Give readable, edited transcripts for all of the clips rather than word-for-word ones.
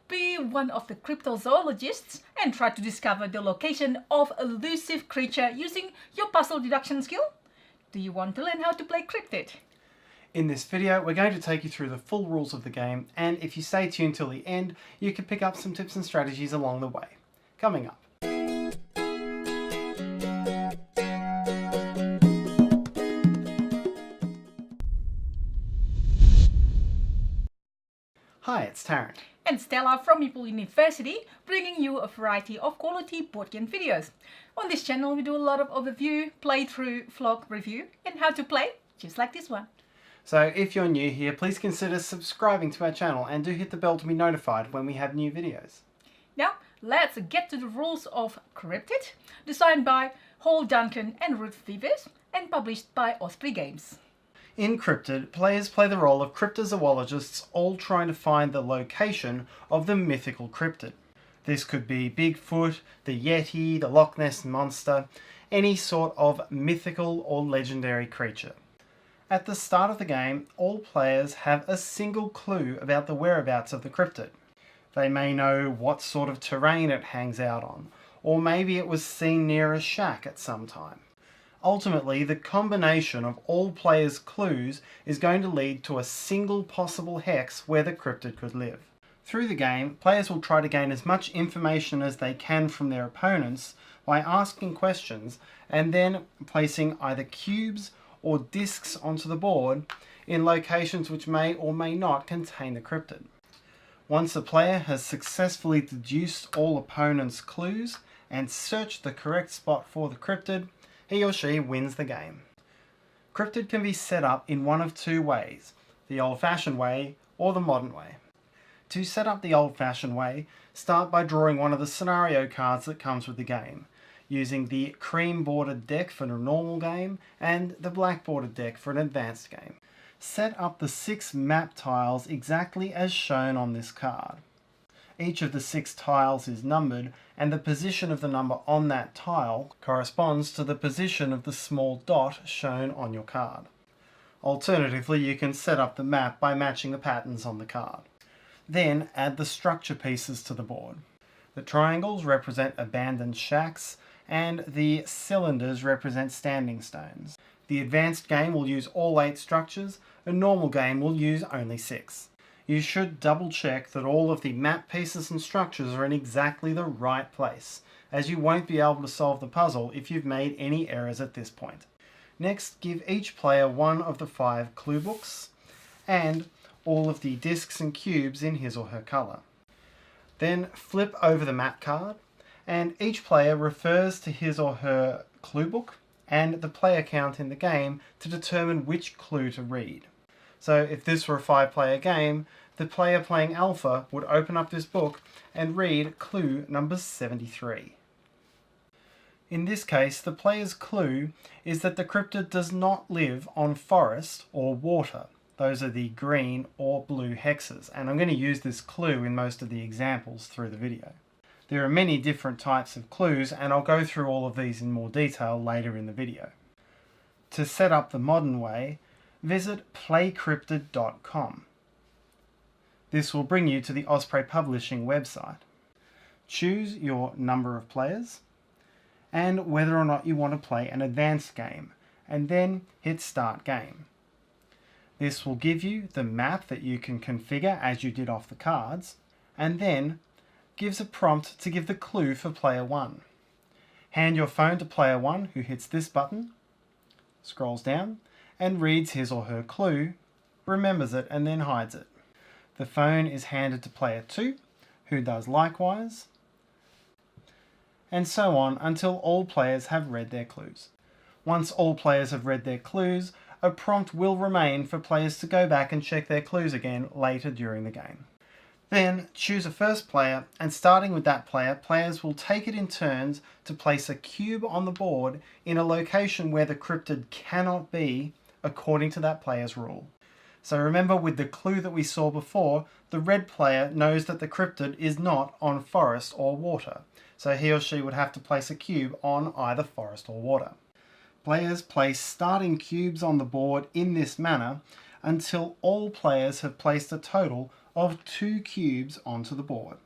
be one of the cryptozoologists and try to discover the location of an elusive creature using your puzzle deduction skill? Do you want to learn how to play Cryptid? In this video, we're going to take you through the full rules of the game, and if you stay tuned till the end, you can pick up some tips and strategies along the way. Coming up. Hi, it's Tarrant. And Stella from Meeple University, bringing you a variety of quality board game videos. On this channel we do a lot of overview, playthrough, vlog, review, and how to play, just like this one. So if you're new here, please consider subscribing to our channel and do hit the bell to be notified when we have new videos. Now, let's get to the rules of Cryptid, designed by Hall Duncan and Ruth Vivers, and published by Osprey Games. In Cryptid, players play the role of cryptozoologists, all trying to find the location of the mythical cryptid. This could be Bigfoot, the Yeti, the Loch Ness Monster, any sort of mythical or legendary creature. At the start of the game, all players have a single clue about the whereabouts of the cryptid. They may know what sort of terrain it hangs out on, or maybe it was seen near a shack at some time. Ultimately, the combination of all players' clues is going to lead to a single possible hex where the cryptid could live. Through the game, players will try to gain as much information as they can from their opponents by asking questions and then placing either cubes or discs onto the board in locations which may or may not contain the cryptid. Once a player has successfully deduced all opponents' clues and searched the correct spot for the cryptid, he or she wins the game. Cryptid can be set up in one of two ways, the old-fashioned way or the modern way. To set up the old-fashioned way, start by drawing one of the scenario cards that comes with the game, using the cream bordered deck for a normal game and the black bordered deck for an advanced game. Set up the 6 map tiles exactly as shown on this card. Each of the 6 tiles is numbered, and the position of the number on that tile corresponds to the position of the small dot shown on your card. Alternatively, you can set up the map by matching the patterns on the card. Then add the structure pieces to the board. The triangles represent abandoned shacks, and the cylinders represent standing stones. The advanced game will use all 8 structures, a normal game will use only 6. You should double check that all of the map pieces and structures are in exactly the right place, as you won't be able to solve the puzzle if you've made any errors at this point. Next, give each player one of the 5 clue books and all of the discs and cubes in his or her colour. Then flip over the map card, and each player refers to his or her clue book and the player count in the game to determine which clue to read. So if this were a 5-player game, the player playing Alpha would open up this book and read clue number 73. In this case, the player's clue is that the cryptid does not live on forest or water. Those are the green or blue hexes, and I'm going to use this clue in most of the examples through the video. There are many different types of clues, and I'll go through all of these in more detail later in the video. To set up the modern way, visit playcryptid.com. This will bring you to the Osprey Publishing website. Choose your number of players and whether or not you want to play an advanced game, and then hit Start Game. This will give you the map that you can configure as you did off the cards, and then gives a prompt to give the clue for player 1. Hand your phone to player 1, who hits this button, scrolls down, and reads his or her clue, remembers it, and then hides it. The phone is handed to player 2, who does likewise, and so on until all players have read their clues. Once all players have read their clues, a prompt will remain for players to go back and check their clues again later during the game. Then choose a first player, and starting with that player, players will take it in turns to place a cube on the board in a location where the cryptid cannot be according to that player's rule. So remember, with the clue that we saw before, the red player knows that the cryptid is not on forest or water, so he or she would have to place a cube on either forest or water. Players place starting cubes on the board in this manner until all players have placed a total of 2 cubes onto the board.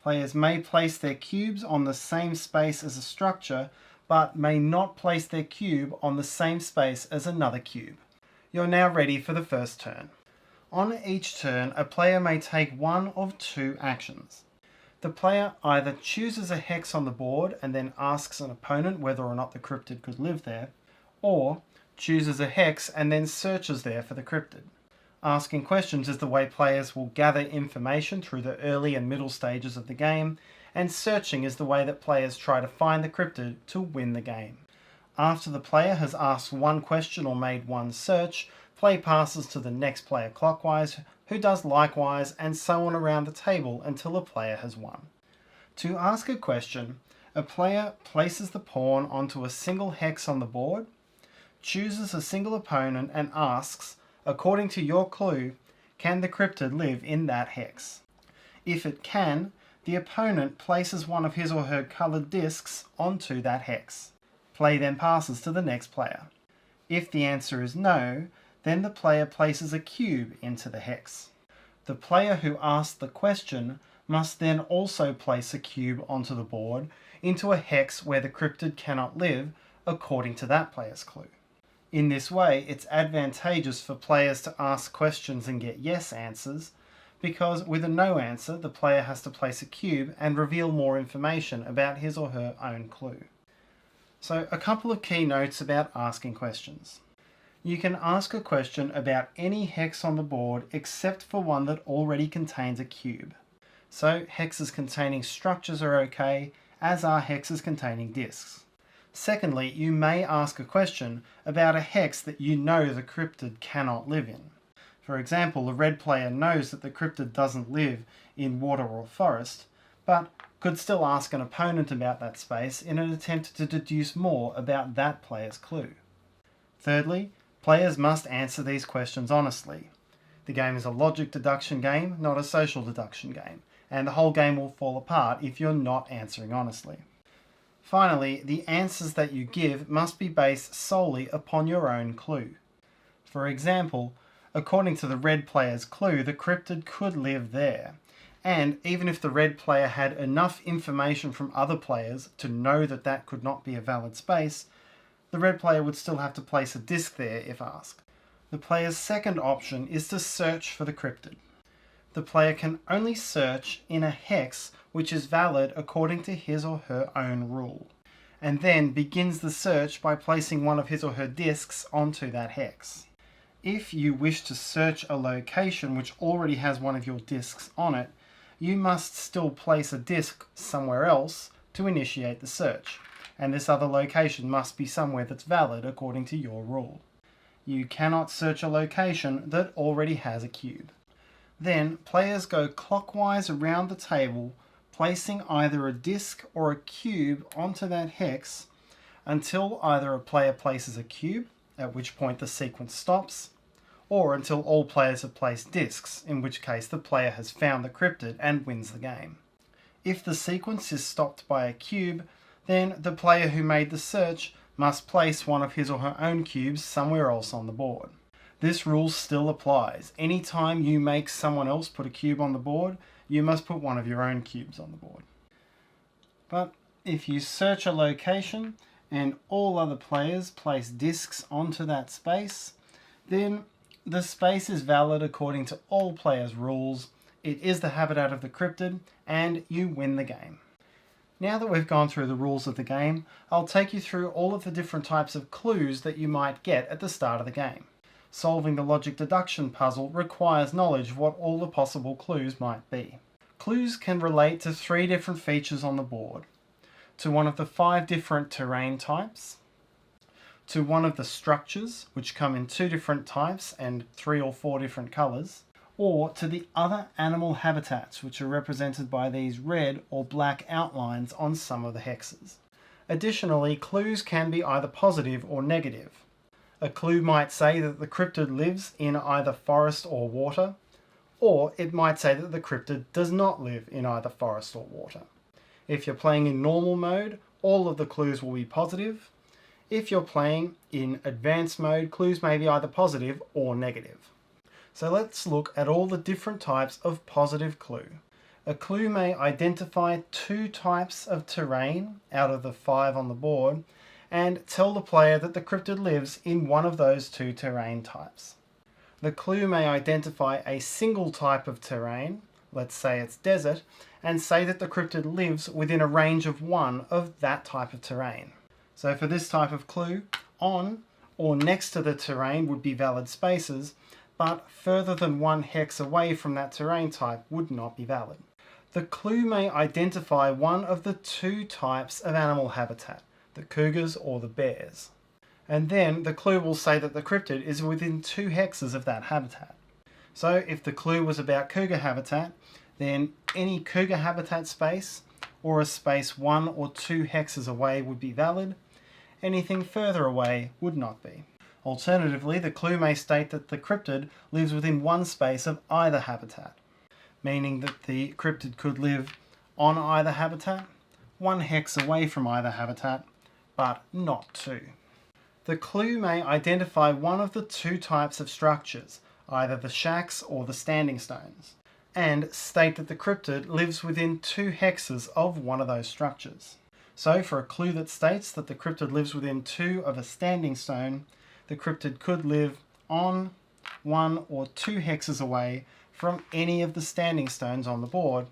Players may place their cubes on the same space as a structure, but may not place their cube on the same space as another cube. You're now ready for the first turn. On each turn, a player may take one of 2 actions. The player either chooses a hex on the board and then asks an opponent whether or not the cryptid could live there, or chooses a hex and then searches there for the cryptid. Asking questions is the way players will gather information through the early and middle stages of the game, and searching is the way that players try to find the cryptid to win the game. After the player has asked one question or made one search, play passes to the next player clockwise, who does likewise, and so on around the table until a player has won. To ask a question, a player places the pawn onto a single hex on the board, chooses a single opponent and asks, according to your clue, can the cryptid live in that hex? If it can, the opponent places one of his or her coloured discs onto that hex. Play then passes to the next player. If the answer is no, then the player places a cube into the hex. The player who asked the question must then also place a cube onto the board into a hex where the cryptid cannot live, according to that player's clue. In this way, it's advantageous for players to ask questions and get yes answers, because with a no answer, the player has to place a cube and reveal more information about his or her own clue. So, a couple of key notes about asking questions. You can ask a question about any hex on the board except for one that already contains a cube. So, hexes containing structures are okay, as are hexes containing discs. Secondly, you may ask a question about a hex that you know the cryptid cannot live in. For example, the red player knows that the cryptid doesn't live in water or forest, but could still ask an opponent about that space in an attempt to deduce more about that player's clue. Thirdly, players must answer these questions honestly. The game is a logic deduction game, not a social deduction game, and the whole game will fall apart if you're not answering honestly. Finally, the answers that you give must be based solely upon your own clue. For example, according to the red player's clue, the cryptid could live there, and even if the red player had enough information from other players to know that that could not be a valid space, the red player would still have to place a disc there if asked. The player's second option is to search for the cryptid. The player can only search in a hex which is valid according to his or her own rule, and then begins the search by placing one of his or her discs onto that hex. If you wish to search a location which already has one of your discs on it, you must still place a disc somewhere else to initiate the search, and this other location must be somewhere that's valid according to your rule. You cannot search a location that already has a cube. Then, players go clockwise around the table, placing either a disc or a cube onto that hex until either a player places a cube, at which point the sequence stops, or until all players have placed discs, in which case the player has found the cryptid and wins the game. If the sequence is stopped by a cube, then the player who made the search must place one of his or her own cubes somewhere else on the board. This rule still applies. Anytime you make someone else put a cube on the board, you must put one of your own cubes on the board. But if you search a location and all other players place discs onto that space, then the space is valid according to all players' rules, it is the habitat of the cryptid, and you win the game. Now that we've gone through the rules of the game, I'll take you through all of the different types of clues that you might get at the start of the game. Solving the logic deduction puzzle requires knowledge of what all the possible clues might be. Clues can relate to 3 different features on the board, to one of the 5 different terrain types, to one of the structures, which come in 2 different types and 3 or 4 different colours, or to the other animal habitats, which are represented by these red or black outlines on some of the hexes. Additionally, clues can be either positive or negative. A clue might say that the cryptid lives in either forest or water, or it might say that the cryptid does not live in either forest or water. If you're playing in normal mode, all of the clues will be positive. If you're playing in advanced mode, clues may be either positive or negative. So let's look at all the different types of positive clue. A clue may identify 2 types of terrain out of the 5 on the board and tell the player that the cryptid lives in one of those 2 terrain types. The clue may identify a single type of terrain, let's say it's desert, and say that the cryptid lives within a range of 1 of that type of terrain. So for this type of clue, on or next to the terrain would be valid spaces, but further than 1 hex away from that terrain type would not be valid. The clue may identify one of the 2 types of animal habitat, the cougars or the bears. And then the clue will say that the cryptid is within 2 hexes of that habitat. So if the clue was about cougar habitat, then any cougar habitat space or a space 1 or 2 hexes away would be valid. Anything further away would not be. Alternatively, the clue may state that the cryptid lives within 1 space of either habitat, meaning that the cryptid could live on either habitat, 1 hex away from either habitat, but not 2. The clue may identify one of the 2 types of structures, either the shacks or the standing stones, and state that the cryptid lives within 2 hexes of one of those structures. So for a clue that states that the cryptid lives within 2 of a standing stone, the cryptid could live on 1 or 2 hexes away from any of the standing stones on the board,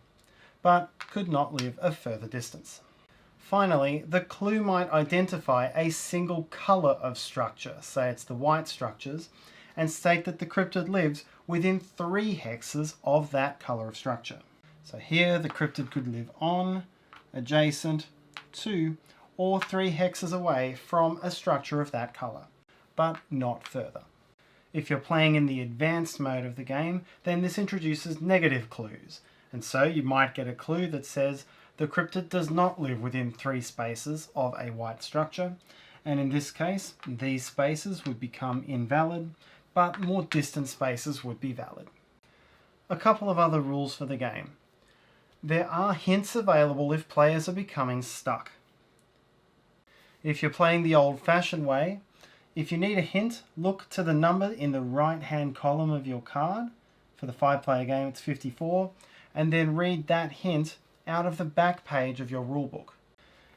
but could not live a further distance. Finally, the clue might identify a single colour of structure, say it's the white structures, and state that the cryptid lives within 3 hexes of that colour of structure. So here the cryptid could live on, adjacent, to, or 3 hexes away from a structure of that colour, but not further. If you're playing in the advanced mode of the game, then this introduces negative clues, and so you might get a clue that says the cryptid does not live within 3 spaces of a white structure, and in this case, these spaces would become invalid, but more distant spaces would be valid. A couple of other rules for the game. There are hints available if players are becoming stuck. If you're playing the old-fashioned way, if you need a hint, look to the number in the right-hand column of your card. For the 5-player game, it's 54, and then read that hint out of the back page of your rulebook.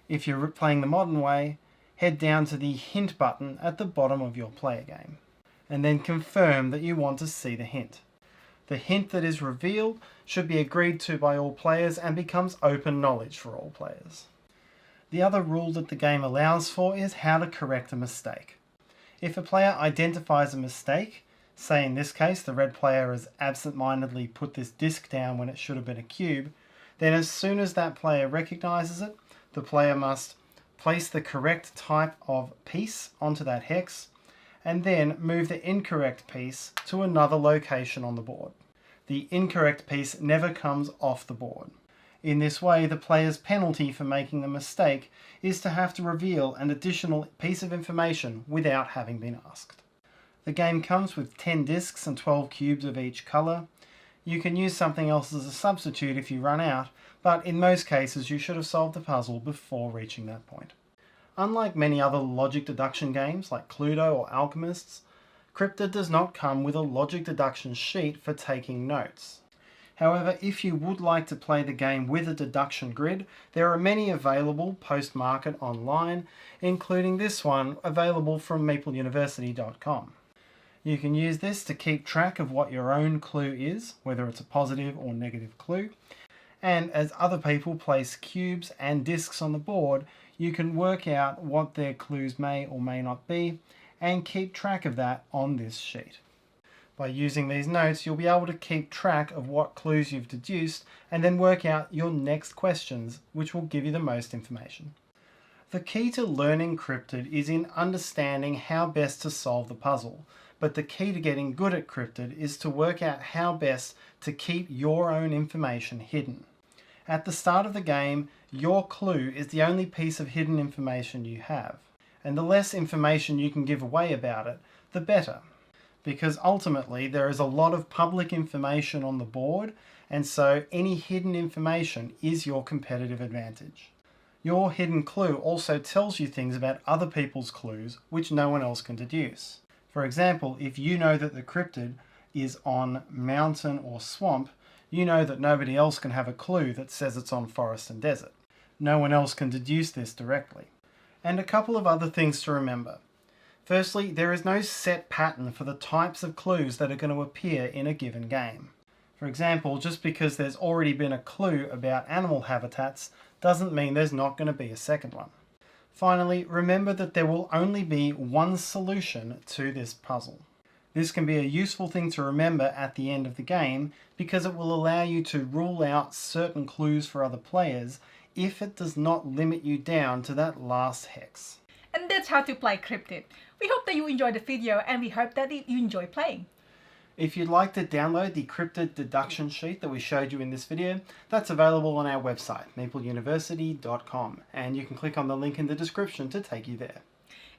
If you're playing the modern way, head down to the hint button at the bottom of your player game, and then confirm that you want to see the hint. The hint that is revealed should be agreed to by all players and becomes open knowledge for all players. The other rule that the game allows for is how to correct a mistake. If a player identifies a mistake, say in this case the red player has absent-mindedly put this disc down when it should have been a cube, then as soon as that player recognises it, the player must place the correct type of piece onto that hex, and then move the incorrect piece to another location on the board. The incorrect piece never comes off the board. In this way, the player's penalty for making the mistake is to have to reveal an additional piece of information without having been asked. The game comes with 10 discs and 12 cubes of each colour. You can use something else as a substitute if you run out, but in most cases you should have solved the puzzle before reaching that point. Unlike many other logic deduction games like Cluedo or Alchemists, Cryptid does not come with a logic deduction sheet for taking notes. However, if you would like to play the game with a deduction grid, there are many available post-market online, including this one available from MeepleUniversity.com. You can use this to keep track of what your own clue is, whether it's a positive or negative clue, and as other people place cubes and discs on the board, you can work out what their clues may or may not be, and keep track of that on this sheet. By using these notes, you'll be able to keep track of what clues you've deduced and then work out your next questions, which will give you the most information. The key to learning Cryptid is in understanding how best to solve the puzzle, but the key to getting good at Cryptid is to work out how best to keep your own information hidden. At the start of the game, your clue is the only piece of hidden information you have, and the less information you can give away about it, the better. Because ultimately there is a lot of public information on the board, and so any hidden information is your competitive advantage. Your hidden clue also tells you things about other people's clues which no one else can deduce. For example, if you know that the cryptid is on mountain or swamp, you know that nobody else can have a clue that says it's on forest and desert. No one else can deduce this directly. And a couple of other things to remember. Firstly, there is no set pattern for the types of clues that are going to appear in a given game. For example, just because there's already been a clue about animal habitats doesn't mean there's not going to be a second one. Finally, remember that there will only be one solution to this puzzle. This can be a useful thing to remember at the end of the game because it will allow you to rule out certain clues for other players if it does not limit you down to that last hex. And that's how to play Cryptid. We hope that you enjoyed the video and we hope that you enjoy playing. If you'd like to download the Cryptid deduction sheet that we showed you in this video, that's available on our website, meepleuniversity.com, and you can click on the link in the description to take you there.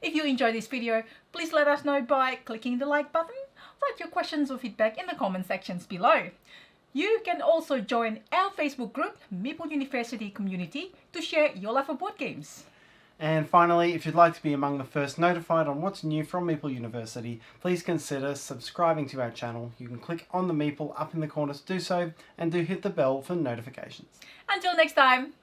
If you enjoyed this video, please let us know by clicking the like button. Write your questions or feedback in the comment sections below. You can also join our Facebook group, Meeple University Community, to share your love for board games. And finally, if you'd like to be among the first notified on what's new from Meeple University, please consider subscribing to our channel. You can click on the Meeple up in the corner to do so, and do hit the bell for notifications. Until next time!